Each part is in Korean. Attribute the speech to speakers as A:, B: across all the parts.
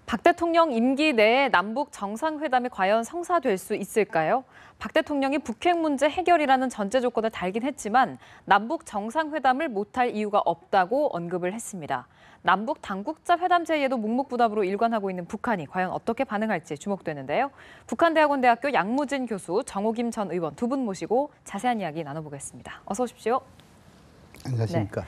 A: 박 대통령 임기 내에 남북 정상회담이 과연 성사될 수 있을까요? 박 대통령이 북핵 문제 해결이라는 전제 조건을 달긴 했지만 남북 정상회담을 못할 이유가 없다고 언급을 했습니다. 남북 당국자 회담 제의에도 묵묵부답으로 일관하고 있는 북한이 과연 어떻게 반응할지 주목되는데요. 북한대학원대학교 양무진 교수, 정호김 전 의원 두 분 모시고 자세한 이야기 나눠보겠습니다. 어서 오십시오.
B: 안녕하십니까.
A: 네.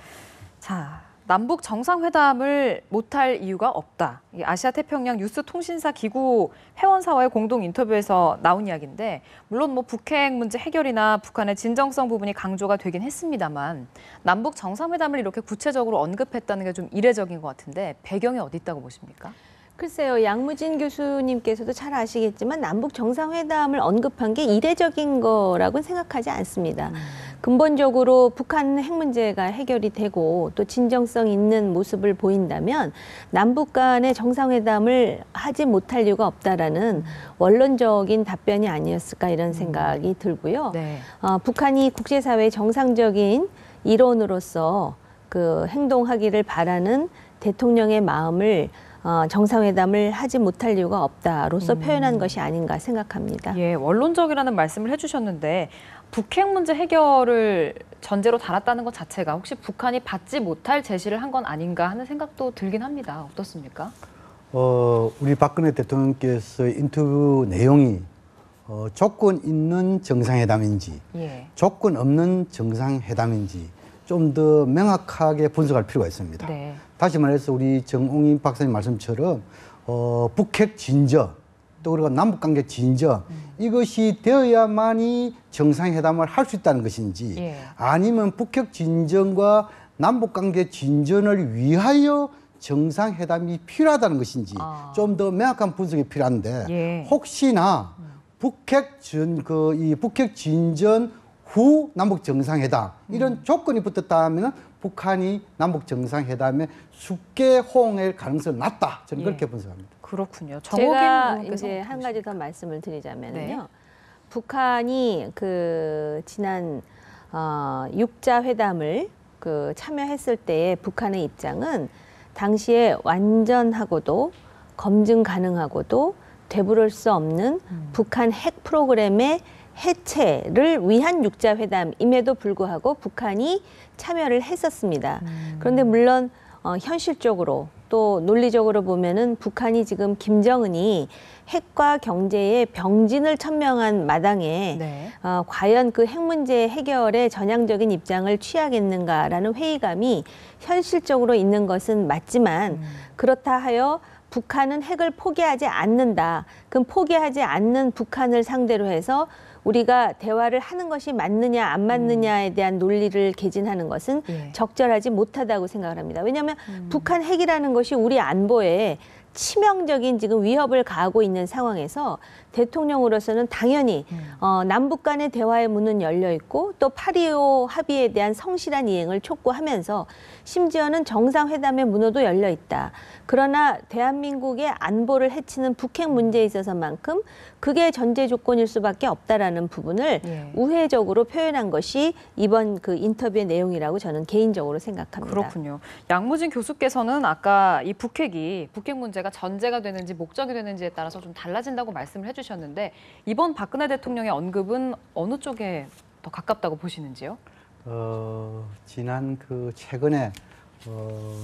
A: 자, 남북 정상회담을 못할 이유가 없다. 아시아태평양 뉴스통신사 기구 회원사와의 공동 인터뷰에서 나온 이야기인데, 물론 북핵 문제 해결이나 북한의 진정성 부분이 강조가 되긴 했습니다만 남북 정상회담을 이렇게 구체적으로 언급했다는 게 좀 이례적인 것 같은데 배경이 어디 있다고 보십니까?
C: 글쎄요, 양무진 교수님께서도 잘 아시겠지만 남북 정상회담을 언급한 게 이례적인 거라고는 생각하지 않습니다. 근본적으로 북한 핵 문제가 해결이 되고 또 진정성 있는 모습을 보인다면 남북 간의 정상회담을 하지 못할 이유가 없다라는 원론적인 답변이 아니었을까 이런 생각이 들고요.
A: 네.
C: 북한이 국제사회의 정상적인 일원으로서 그 행동하기를 바라는 대통령의 마음을 정상회담을 하지 못할 이유가 없다로서 표현한 것이 아닌가 생각합니다.
A: 예, 원론적이라는 말씀을 해주셨는데 북핵 문제 해결을 전제로 달았다는 것 자체가 혹시 북한이 받지 못할 제시를 한 건 아닌가 하는 생각도 들긴 합니다. 어떻습니까?
B: 우리 박근혜 대통령께서 인터뷰 내용이 조건 있는 정상회담인지 조건 없는 정상회담인지 좀 더 명확하게 분석할 필요가 있습니다.
A: 네.
B: 다시 말해서 우리 정홍임 박사님 말씀처럼 북핵 진전 또 그리고 남북관계 진전 이것이 되어야만이 정상회담을 할 수 있다는 것인지 아니면 북핵 진전과 남북관계 진전을 위하여 정상회담이 필요하다는 것인지 좀 더 명확한 분석이 필요한데 혹시나 북핵 진전 후 남북 정상회담 이런 조건이 붙었다 하면 북한이 남북 정상회담에 쉽게 호응할 가능성이 낮다. 저는 그렇게 분석합니다.
A: 그렇군요.
C: 제가 이제 한 가지 더 말씀을 드리자면요.
A: 네.
C: 북한이 그 지난 6자 회담을 참여했을 때의 북한의 입장은 당시에 완전하고도 검증 가능하고도 되물을 수 없는 북한 핵 프로그램의 해체를 위한 6자 회담임에도 불구하고 북한이 참여를 했었습니다. 그런데 물론 현실적으로 또 논리적으로 보면은 북한이 지금 김정은이 핵과 경제의 병진을 천명한 마당에 과연 그 핵 문제 해결에 전향적인 입장을 취하겠는가라는 회의감이 현실적으로 있는 것은 맞지만 그렇다 하여 북한은 핵을 포기하지 않는다. 그럼 포기하지 않는 북한을 상대로 해서 우리가 대화를 하는 것이 맞느냐 안 맞느냐에 대한 논리를 개진하는 것은 적절하지 못하다고 생각을 합니다. 왜냐하면 북한 핵이라는 것이 우리 안보에 치명적인 지금 위협을 가하고 있는 상황에서 대통령으로서는 당연히 남북 간의 대화의 문은 열려 있고 또 8.25 합의에 대한 성실한 이행을 촉구하면서 심지어는 정상회담의 문호도 열려 있다. 그러나 대한민국의 안보를 해치는 북핵 문제에 있어서만큼 그게 전제 조건일 수밖에 없다라는 부분을 우회적으로 표현한 것이 이번 그 인터뷰의 내용이라고 저는 개인적으로 생각합니다.
A: 그렇군요. 양무진 교수께서는 아까 이 북핵 문제가 전제가 되는지 목적이 되는지에 따라서 좀 달라진다고 말씀을 해주셨는데 이번 박근혜 대통령의 언급은 어느 쪽에 더 가깝다고 보시는지요?
B: 지난 최근에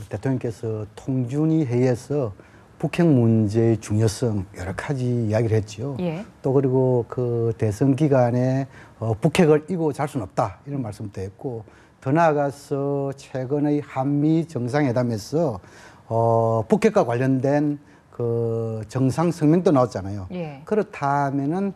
B: 대통령께서 통준위 회의에서 북핵 문제의 중요성 여러 가지 이야기를 했지요. 또 그리고 그 대선 기간에 북핵을 이고 잘 수는 없다 이런 말씀도 했고 더 나아가서 최근의 한미 정상회담에서 북핵과 관련된 그 정상 성명도 나왔잖아요. 그렇다면은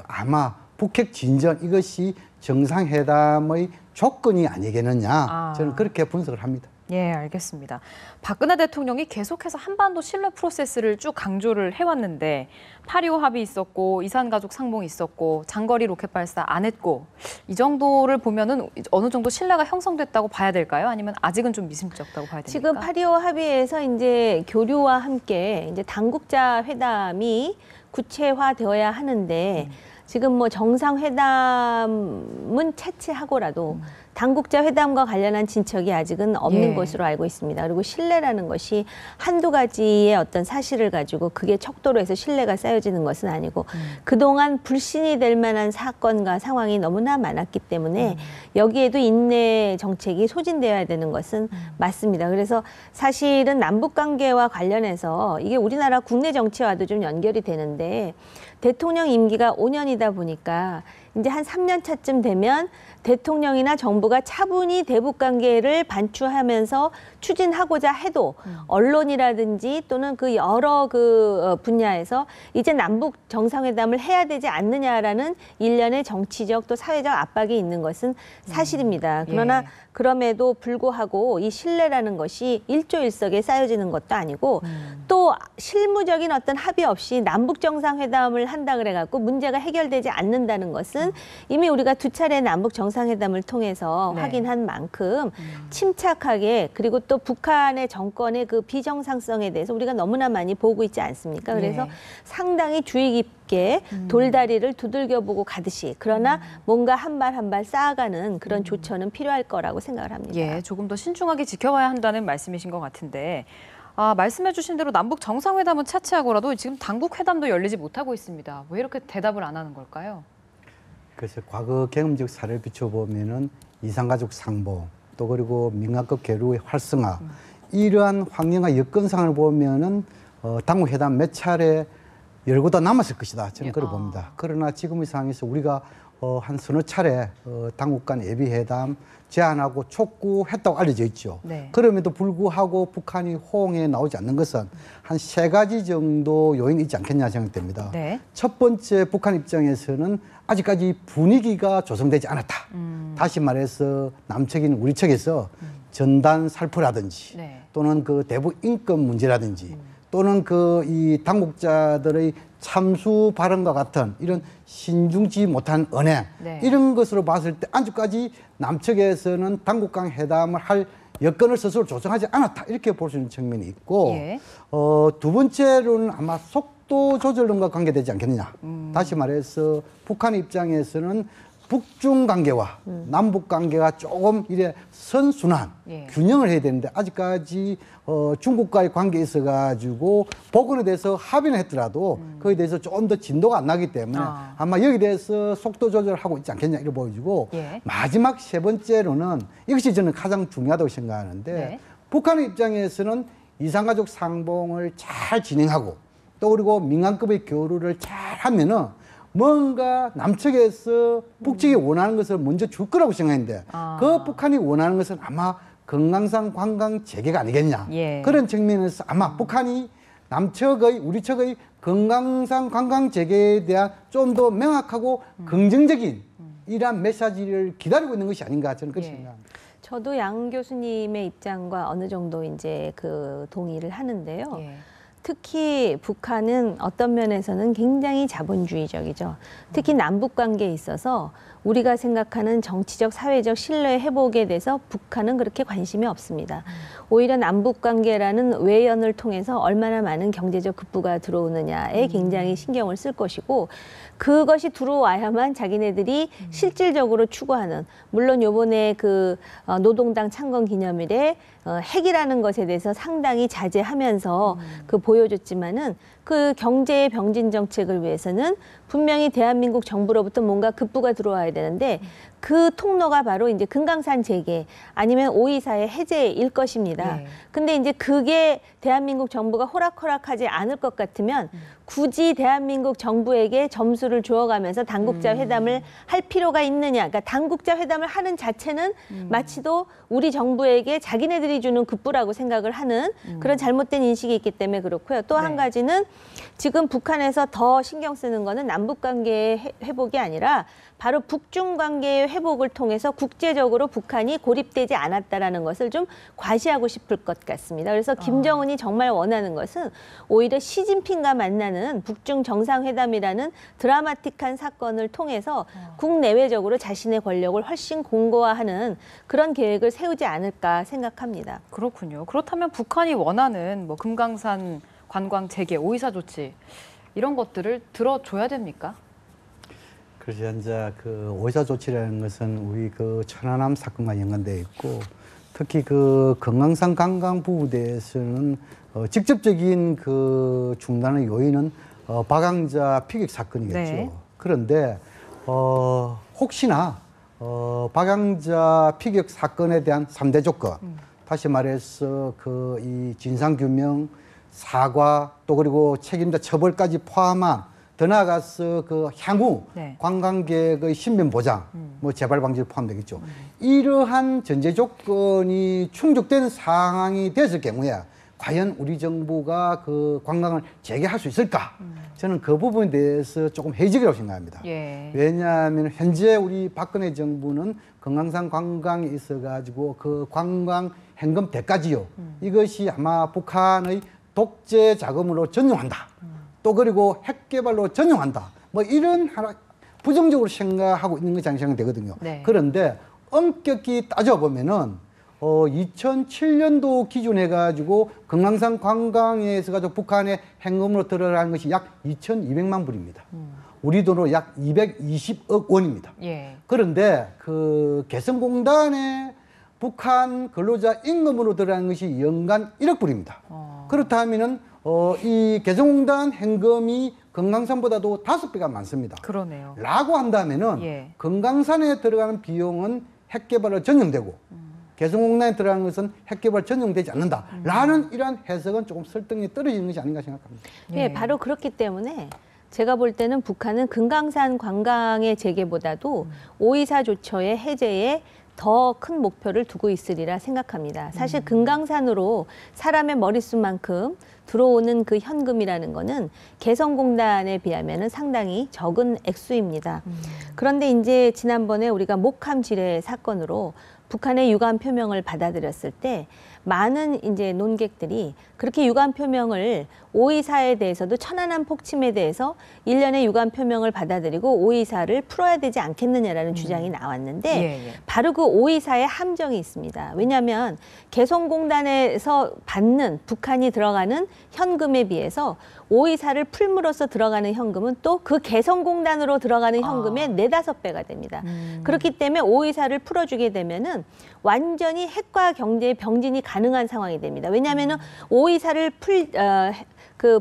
B: 아마 북핵 진전 이것이 정상회담의 조건이 아니겠느냐 저는 그렇게 분석을 합니다.
A: 예, 알겠습니다. 박근혜 대통령이 계속해서 한반도 신뢰 프로세스를 쭉 강조를 해왔는데 8.25 합의 있었고 이산가족 상봉 있었고 장거리 로켓 발사 안 했고 이 정도를 보면은 어느 정도 신뢰가 형성됐다고 봐야 될까요? 아니면 아직은 좀 미심쩍다고 봐야 됩니까?
C: 지금 8.25 합의에서 이제 교류와 함께 이제 당국자 회담이 구체화되어야 하는데 지금 정상회담은 채취하고라도 당국자 회담과 관련한 진척이 아직은 없는
A: 예.
C: 것으로 알고 있습니다. 그리고 신뢰라는 것이 한두 가지의 어떤 사실을 가지고 그게 척도로 해서 신뢰가 쌓여지는 것은 아니고 그동안 불신이 될 만한 사건과 상황이 너무나 많았기 때문에 여기에도 인내 정책이 소진되어야 되는 것은 맞습니다. 그래서 사실은 남북관계와 관련해서 이게 우리나라 국내 정치와도 좀 연결이 되는데 대통령 임기가 5년이다 보니까 이제 한 3년 차쯤 되면 대통령이나 정부가 차분히 대북 관계를 반추하면서 추진하고자 해도 언론이라든지 또는 그 여러 분야에서 이제 남북 정상회담을 해야 되지 않느냐라는 일련의 정치적 또 사회적 압박이 있는 것은 사실입니다. 그러나 그럼에도 불구하고 이 신뢰라는 것이 일조일석에 쌓여지는 것도 아니고 또 실무적인 어떤 합의 없이 남북 정상회담을 한다 그래갖고 문제가 해결되지 않는다는 것은 이미 우리가 두 차례 남북 정상회담을 통해서
A: 네.
C: 확인한 만큼 침착하게 그리고 또 북한의 정권의 그 비정상성에 대해서 우리가 너무나 많이 보고 있지 않습니까? 그래서
A: 네.
C: 상당히 주의 깊게 돌다리를 두들겨보고 가듯이 그러나 뭔가 한 발 한 발 쌓아가는 그런 조처는 필요할 거라고 생각을 합니다.
A: 예, 조금 더 신중하게 지켜봐야 한다는 말씀이신 것 같은데 말씀해 주신 대로 남북 정상회담은 차치하고라도 지금 당국 회담도 열리지 못하고 있습니다. 왜 이렇게 대답을 안 하는 걸까요?
B: 그래서 과거 경험적 사례를 비춰보면은 이산가족 상봉 또 그리고 민간급 교류의 활성화 이러한 환경과 여건상을 보면은 당국 회담 몇 차례 열고도 남았을 것이다. 저는 그렇게 봅니다. 그러나 지금의 상황에서 우리가 한 서너 차례 당국 간 예비회담 제안하고 촉구했다고 알려져 있죠.
A: 네.
B: 그럼에도 불구하고 북한이 호응에 나오지 않는 것은 한 세 가지 정도 요인이 있지 않겠냐 생각됩니다.
A: 네.
B: 첫 번째 북한 입장에서는 아직까지 분위기가 조성되지 않았다. 다시 말해서 남측인 우리 측에서 전단 살포라든지
A: 네.
B: 또는 그 대북 인권 문제라든지 또는 그 이 당국자들의 참수 발언과 같은 이런 신중치 못한 언행
A: 네.
B: 이런 것으로 봤을 때 아직까지 남측에서는 당국 간 회담을 할 여건을 스스로 조성하지 않았다 이렇게 볼 수 있는 측면이 있고
A: 예.
B: 두 번째로는 아마 속도 조절과 관계되지 않겠느냐. 다시 말해서 북한 입장에서는 북중 관계와 남북 관계가 조금 이래 선순환
A: 예.
B: 균형을 해야 되는데 아직까지 중국과의 관계에 있어가지고 복원에 대해서 합의는 했더라도 거기에 대해서 조금 더 진도가 안 나기 때문에 아마 여기에 대해서 속도 조절을 하고 있지 않겠냐 이렇게 보여지고
A: 예.
B: 마지막 세 번째로는 이것이 저는 가장 중요하다고 생각하는데
A: 네.
B: 북한의 입장에서는 이산가족 상봉을 잘 진행하고 또 그리고 민간급의 교류를 잘 하면은 뭔가 남측에서 북측이 원하는 것을 먼저 줄 거라고 생각했는데 그 북한이 원하는 것은 아마 금강산 관광 재개가 아니겠냐.
A: 예.
B: 그런 측면에서 아마 북한이 남측의 우리 측의 금강산 관광 재개에 대한 좀 더 명확하고 긍정적인 이러한 메시지를 기다리고 있는 것이 아닌가 저는 그렇게
A: 예.
B: 생각합니다.
C: 저도 양 교수님의 입장과 어느 정도 이제 동의를 하는데요.
A: 예.
C: 특히 북한은 어떤 면에서는 굉장히 자본주의적이죠. 특히 남북 관계에 있어서 우리가 생각하는 정치적, 사회적 신뢰 회복에 대해서 북한은 그렇게 관심이 없습니다. 오히려 남북 관계라는 외연을 통해서 얼마나 많은 경제적 급부가 들어오느냐에 굉장히 신경을 쓸 것이고 그것이 들어와야만 자기네들이 실질적으로 추구하는 물론 요번에 노동당 창건 기념일에 핵이라는 것에 대해서 상당히 자제하면서 보여줬지만은 그 경제의 병진 정책을 위해서는 분명히 대한민국 정부로부터 뭔가 급부가 들어와야 되는데 그 통로가 바로 이제 금강산 재개 아니면 5.24의 해제일 것입니다.
A: 네.
C: 근데 이제 그게 대한민국 정부가 호락호락하지 않을 것 같으면 굳이 대한민국 정부에게 점수를 주어가면서 당국자 회담을 할 필요가 있느냐. 그러니까 당국자 회담을 하는 자체는 마치도 우리 정부에게 자기네들이 주는 급부라고 생각을 하는 그런 잘못된 인식이 있기 때문에 그렇고요. 또 한
A: 네.
C: 가지는 지금 북한에서 더 신경 쓰는 거는 남북 관계의 회복이 아니라 바로 북중 관계의 회복을 통해서 국제적으로 북한이 고립되지 않았다라는 것을 좀 과시하고 싶을 것 같습니다. 그래서 김정은이 정말 원하는 것은 오히려 시진핑과 만나는 북중 정상회담이라는 드라마틱한 사건을 통해서 국내외적으로 자신의 권력을 훨씬 공고화하는 그런 계획을 세우지 않을까 생각합니다.
A: 그렇군요. 그렇다면 북한이 원하는 뭐 금강산 관광 재개, 5.24 조치 이런 것들을 들어줘야 됩니까?
B: 그래서 이제 그 오이사 조치라는 것은 우리 그 천안함 사건과 연관되어 있고 특히 그 금강산 관광 부부대에서는 직접적인 그 중단의 요인은 박양자 피격 사건이겠죠.
A: 네.
B: 그런데 혹시나 박양자 피격 사건에 대한 3대 조건, 다시 말해서 그 이 진상규명, 사과 또 그리고 책임자 처벌까지 포함한 더 나아가서 그 향후
A: 네.
B: 관광객의 신변 보장, 뭐 재발 방지를 포함되겠죠. 이러한 전제 조건이 충족되는 상황이 됐을 경우에 과연 우리 정부가 그 관광을 재개할 수 있을까? 저는 그 부분에 대해서 조금 회의적이라고 생각합니다.
A: 예.
B: 왜냐하면 현재 우리 박근혜 정부는 금강산 관광에 있어가지고 그 관광 현금 대가지요. 이것이 아마 북한의 독재 자금으로 전용한다. 또 그리고 핵 개발로 전용한다. 뭐 이런 하나 부정적으로 생각하고 있는 것이 아닌가 생각되거든요.
A: 네.
B: 그런데 엄격히 따져보면은 2007년도 기준해 가지고 금강산 관광에서 가지고 북한의 현금으로 들어가는 것이 약 2,200만 불입니다. 우리 돈으로 약 220억 원입니다.
A: 예.
B: 그런데 그 개성공단에 북한 근로자 임금으로 들어가는 것이 연간 1억 불입니다. 그렇다면은 이 개성공단 현금이 금강산보다도 5배가 많습니다.
A: 그러네요.
B: 라고 한다면은
A: 예.
B: 금강산에 들어가는 비용은 핵개발로 전용되고 개성공단에 들어가는 것은 핵개발 전용되지 않는다. 라는 이러한 해석은 조금 설득이 떨어지는 것이 아닌가 생각합니다.
C: 예, 바로 그렇기 때문에 제가 볼 때는 북한은 금강산 관광의 재개보다도 5.24 조처의 해제에 더 큰 목표를 두고 있으리라 생각합니다. 사실 금강산으로 사람의 머릿수만큼 들어오는 그 현금이라는 거는 개성공단에 비하면 상당히 적은 액수입니다. 그런데 이제 지난번에 우리가 목함 지뢰 사건으로 북한의 유감 표명을 받아들였을 때 많은 이제 논객들이 그렇게 유감 표명을 5.24에 대해서도 천안함 폭침에 대해서 1년의 유감 표명을 받아들이고 5.24를 풀어야 되지 않겠느냐라는 주장이 나왔는데
A: 예, 예.
C: 바로 그 5.24에 함정이 있습니다. 왜냐하면 개성공단에서 받는 북한이 들어가는 현금에 비해서 5.24를 풀므로써 들어가는 현금은 또 그 개성공단으로 들어가는 현금의 4~5배가 됩니다. 그렇기 때문에 5.24를 풀어주게 되면은 완전히 핵과 경제의 병진이 가능한 상황이 됩니다. 왜냐하면은 5.24를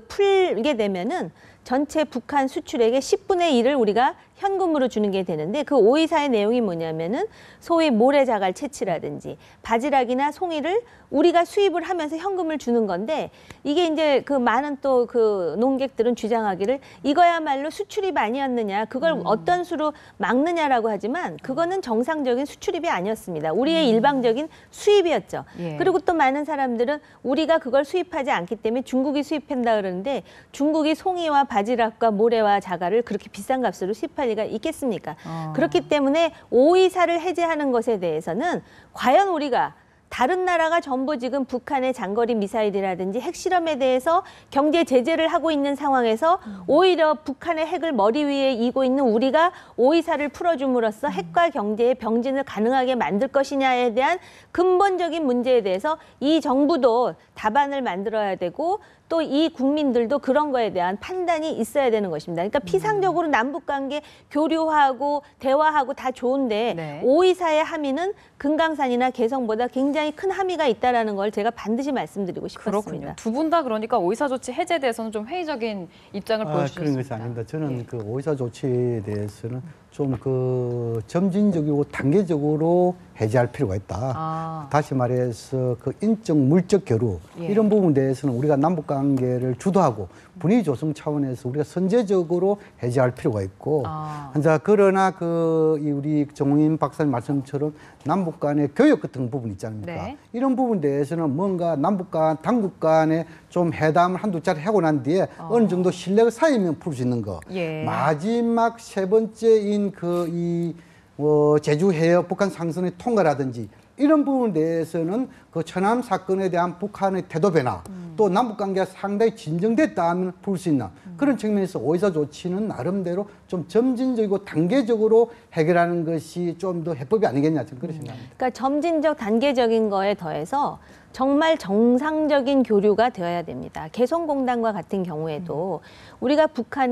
C: 풀게 되면은 전체 북한 수출액의 10분의 1을 우리가 현금으로 주는 게 되는데 그 5.24의 내용이 뭐냐면은 소위 모래자갈 채취라든지 바지락이나 송이를 우리가 수입을 하면서 현금을 주는 건데 이게 이제 그 많은 또 그 농객들은 주장하기를 이거야말로 수출입 아니었느냐 그걸 어떤 수로 막느냐라고 하지만 그거는 정상적인 수출입이 아니었습니다. 우리의 일방적인 수입이었죠.
A: 예.
C: 그리고 또 많은 사람들은 우리가 그걸 수입하지 않기 때문에 중국이 수입한다 그러는데 중국이 송이와 바지락과 모래와 자갈을 그렇게 비싼 값으로 수입할 리가 있겠습니까? 그렇기 때문에 5.24를 해제하는 것에 대해서는 과연 우리가 다른 나라가 전부 지금 북한의 장거리 미사일이라든지 핵실험에 대해서 경제 제재를 하고 있는 상황에서 오히려 북한의 핵을 머리 위에 이고 있는 우리가 5.24를 풀어줌으로써 핵과 경제의 병진을 가능하게 만들 것이냐에 대한 근본적인 문제에 대해서 이 정부도 답안을 만들어야 되고 또 이 국민들도 그런 거에 대한 판단이 있어야 되는 것입니다. 그러니까 피상적으로 남북관계 교류하고 대화하고 다 좋은데
A: 네.
C: 5.24의 함의는 금강산이나 개성보다 굉장히 큰 함의가 있다는 걸 제가 반드시 말씀드리고 싶었습니다.
A: 그렇군요. 두 분 다 그러니까 5.24 조치 해제에 대해서는 좀 회의적인 입장을 보여주셨습니다.
B: 그런 것이 아닙니다. 저는
A: 예.
B: 그 5.24 조치에 대해서는 좀 그 점진적이고 단계적으로 해제할 필요가 있다. 다시 말해서 그 인적 물적 교류
A: 예.
B: 이런 부분에 대해서는 우리가 남북 관계를 주도하고 분위기 조성 차원에서 우리가 선제적으로 해제할 필요가 있고 자 그러나 그 우리 정웅인 박사님 말씀처럼 남북 간의 교역 같은 부분 있지 않습니까?
A: 네.
B: 이런 부분에 대해서는 뭔가 남북 간 당국 간에 좀 회담을 한두 차례 하고 난 뒤에 어느 정도 신뢰가 쌓이면 풀 수 있는 거.
A: 예.
B: 마지막 세 번째인 제주 해역 북한 상선의 통과라든지 이런 부분에 대해서는 그 천안 사건에 대한 북한의 태도 변화 또 남북 관계가 상당히 진정됐다 하면 풀 수 있는 그런 측면에서 5.24 조치는 나름대로 좀 점진적이고 단계적으로 해결하는 것이 좀 더 해법이 아니겠냐 저는 그런 생각합니다.
C: 그러니까 점진적 단계적인 거에 더해서 정말 정상적인 교류가 되어야 됩니다. 개성공단과 같은 경우에도 우리가 북한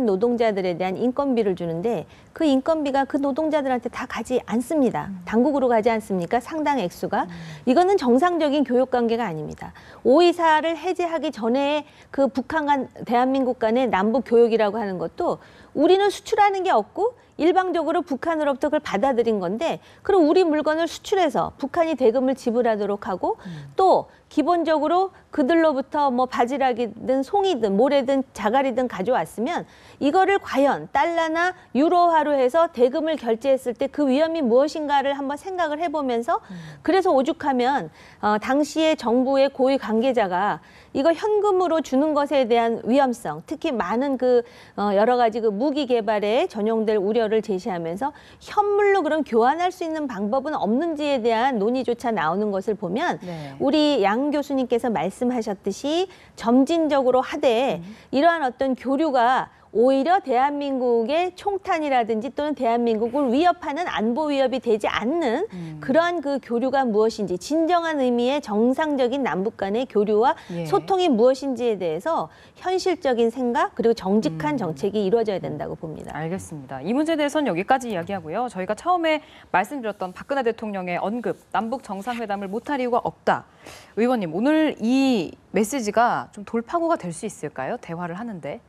C: 노동자들에 대한 인건비를 주는데 그 인건비가 그 노동자들한테 다 가지 않습니다. 당국으로 가지 않습니까? 상당 액수가. 이거는 정상적인 교역관계가 아닙니다. 5.24를 해제하기 전에 그 북한과 대한민국 간의 남북 교역이라고 하는 것도 우리는 수출하는 게 없고 일방적으로 북한으로부터 그걸 받아들인 건데 그럼 우리 물건을 수출해서 북한이 대금을 지불하도록 하고 또 기본적으로 그들로부터 뭐 바지락이든 송이든 모래든 자갈이든 가져왔으면 이거를 과연 달러나 유로화로 해서 대금을 결제했을 때 그 위험이 무엇인가를 한번 생각을 해보면서 그래서 오죽하면 당시에 정부의 고위 관계자가 이거 현금으로 주는 것에 대한 위험성, 특히 많은 여러 가지 무기 개발에 전용될 우려를 제시하면서 현물로 그럼 교환할 수 있는 방법은 없는지에 대한 논의조차 나오는 것을 보면
A: 네.
C: 우리 양 교수님께서 말씀하셨듯이 점진적으로 하되 이러한 어떤 교류가 오히려 대한민국의 총탄이라든지 또는 대한민국을 위협하는 안보 위협이 되지 않는 그러한 그 교류가 무엇인지 진정한 의미의 정상적인 남북 간의 교류와
A: 예.
C: 소통이 무엇인지에 대해서 현실적인 생각 그리고 정직한 정책이 이루어져야 된다고 봅니다.
A: 알겠습니다. 이 문제에 대해서는 여기까지 이야기하고요. 저희가 처음에 말씀드렸던 박근혜 대통령의 언급, 남북 정상회담을 못할 이유가 없다. 의원님, 오늘 이 메시지가 좀 돌파구가 될 수 있을까요? 대화를 하는데.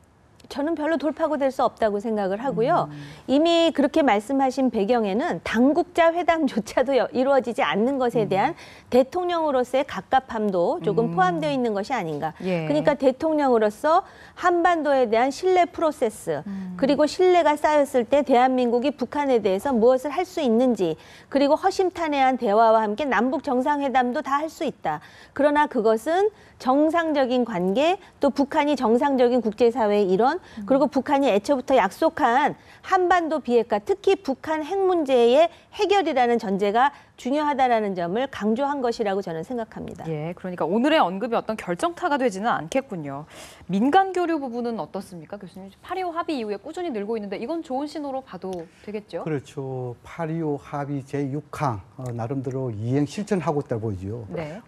C: 저는 별로 돌파구 될 수 없다고 생각을 하고요. 이미 그렇게 말씀하신 배경에는 당국자 회담조차도 이루어지지 않는 것에 대한 대통령으로서의 갑갑함도 조금 포함되어 있는 것이 아닌가.
A: 예.
C: 그러니까 대통령으로서 한반도에 대한 신뢰 프로세스 그리고 신뢰가 쌓였을 때 대한민국이 북한에 대해서 무엇을 할 수 있는지 그리고 허심탄회한 대화와 함께 남북 정상회담도 다 할 수 있다. 그러나 그것은 정상적인 관계 또 북한이 정상적인 국제사회의 일원 그리고 북한이 애초부터 약속한 한반도 비핵화 특히 북한 핵 문제의 해결이라는 전제가 중요하다라는 점을 강조한 것이라고 저는 생각합니다.
A: 예, 그러니까 오늘의 언급이 어떤 결정타가 되지는 않겠군요. 민간 교류 부분은 어떻습니까, 교수님? 8.25 합의 이후에 꾸준히 늘고 있는데 이건 좋은 신호로 봐도 되겠죠?
B: 그렇죠. 8.25 합의 제6항 나름대로 이행 실천하고 있다고 보이죠.
A: 네.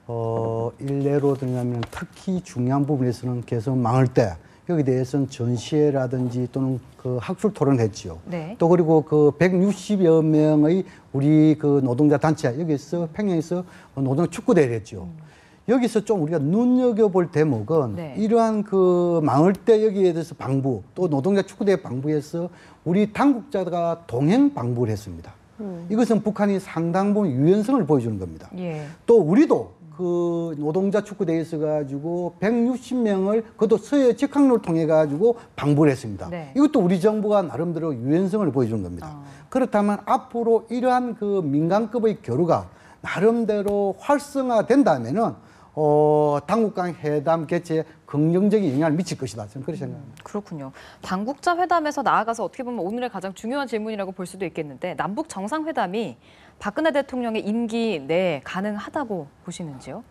B: 일례로 들면 특히 중요한 부분에서는 개성망을 때 여기 대해서는 전시회라든지 또는 그 학술 토론을 했죠.
A: 네.
B: 또 그리고 그 160여 명의 우리 그 노동자 단체 여기서 평양에서 노동 축구 대회를 했죠. 여기서 좀 우리가 눈여겨볼 대목은
A: 네.
B: 이러한 그 망을 때 여기에 대해서 방부 또 노동자 축구 대회 방부에서 우리 당국자가 동행 방부를 했습니다. 이것은 북한이 상당 부분 유연성을 보여주는 겁니다.
A: 예.
B: 또 우리도 그 노동자 축구대회에 있어가지고 160명을 그것도 서해 직항로를 통해 가지고 방불 했습니다.
A: 네.
B: 이것도 우리 정부가 나름대로 유연성을 보여주는 겁니다. 그렇다면 앞으로 이러한 그 민간급의 교류가 나름대로 활성화된다면은 당국 간 회담 개최에 긍정적인 영향을 미칠 것이다. 저는 그렇게 생각합니다.
A: 그렇군요. 당국자 회담에서 나아가서 어떻게 보면 오늘의 가장 중요한 질문이라고 볼 수도 있겠는데 남북 정상회담이 박근혜 대통령의 임기 내에 가능하다고 보시는지요?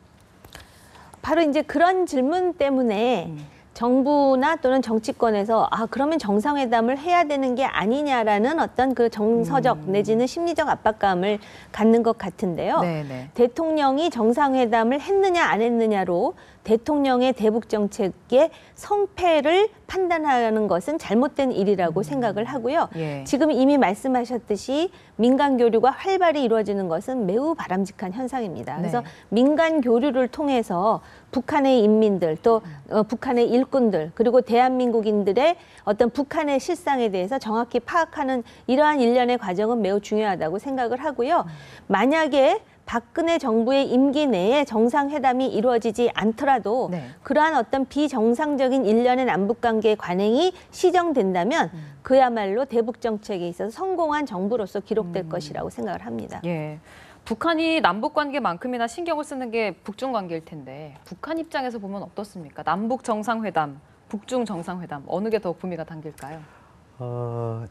C: 바로 이제 그런 질문 때문에 정부나 또는 정치권에서 그러면 정상회담을 해야 되는 게 아니냐라는 어떤 그 정서적 내지는 심리적 압박감을 갖는 것 같은데요.
A: 네네.
C: 대통령이 정상회담을 했느냐 안 했느냐로 대통령의 대북 정책의 성패를 판단하는 것은 잘못된 일이라고 생각을 하고요.
A: 예.
C: 지금 이미 말씀하셨듯이 민간 교류가 활발히 이루어지는 것은 매우 바람직한 현상입니다. 그래서
A: 네.
C: 민간 교류를 통해서 북한의 인민들 또 북한의 일꾼들 그리고 대한민국인들의 어떤 북한의 실상에 대해서 정확히 파악하는 이러한 일련의 과정은 매우 중요하다고 생각을 하고요. 만약에 박근혜 정부의 임기 내에 정상회담이 이루어지지 않더라도
A: 네.
C: 그러한 어떤 비정상적인 일련의 남북관계 관행이 시정된다면 그야말로 대북 정책에 있어서 성공한 정부로서 기록될 것이라고 생각을 합니다.
A: 예. 북한이 남북 관계만큼이나 신경을 쓰는 게 북중 관계일 텐데 북한 입장에서 보면 어떻습니까? 남북 정상회담, 북중 정상회담 어느 게 더 구미가 당길까요?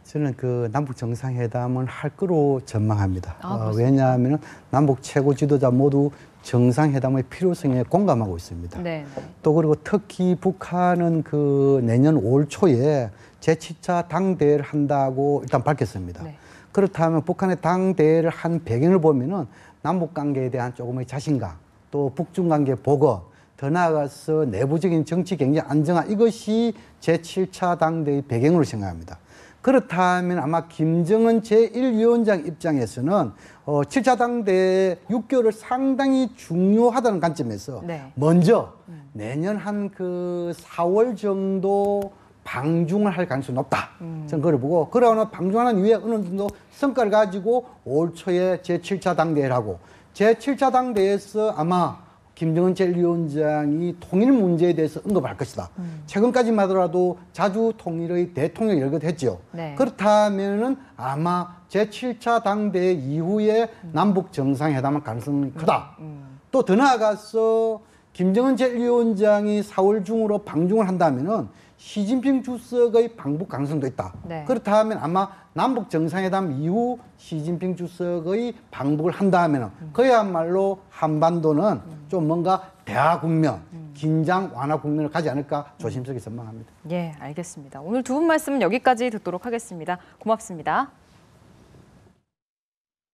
B: 저는 그 남북 정상회담을 할 거로 전망합니다.
A: 그렇습니까?
B: 왜냐하면 남북 최고 지도자 모두 정상회담의 필요성에 공감하고 있습니다.
A: 네.
B: 또 그리고 특히 북한은 그 내년 5월 초에 제7차 당대회를 한다고 일단 밝혔습니다.
A: 네.
B: 그렇다면 북한의 당대회를 한 배경을 보면은 남북 관계에 대한 조금의 자신감 또 북중 관계 복원, 더 나아가서 내부적인 정치 경제 안정화 이것이 제7차 당대의 배경으로 생각합니다. 그렇다면 아마 김정은 제1위원장 입장에서는 7차 당대 6개월을 상당히 중요하다는 관점에서
A: 네.
B: 먼저 내년 한 그 4월 정도 방중을 할 가능성이 높다. 저는 그걸 보고 그러나 방중하는 이후에 어느 정도 성과를 가지고 올 초에 제7차 당대회를 하고 제7차 당대회에서 아마 김정은 제1위원장이 통일 문제에 대해서 언급할 것이다. 최근까지만 하더라도 자주 통일의 대통령이 여러 것 했죠.
A: 네.
B: 그렇다면은 아마 제7차 당대회 이후에 남북 정상회담할 가능성이 크다. 또 더 나아가서 김정은 제1위원장이 4월 중으로 방중을 한다면은 시진핑 주석의 방북 가능성도 있다.
A: 네.
B: 그렇다면 아마 남북 정상회담 이후 시진핑 주석의 방북을 한다면 그야말로 한반도는 좀 뭔가 대화 국면, 긴장 완화 국면을 가지 않을까 조심스럽게 전망합니다.
A: 예, 알겠습니다. 오늘 두 분 말씀은 여기까지 듣도록 하겠습니다. 고맙습니다.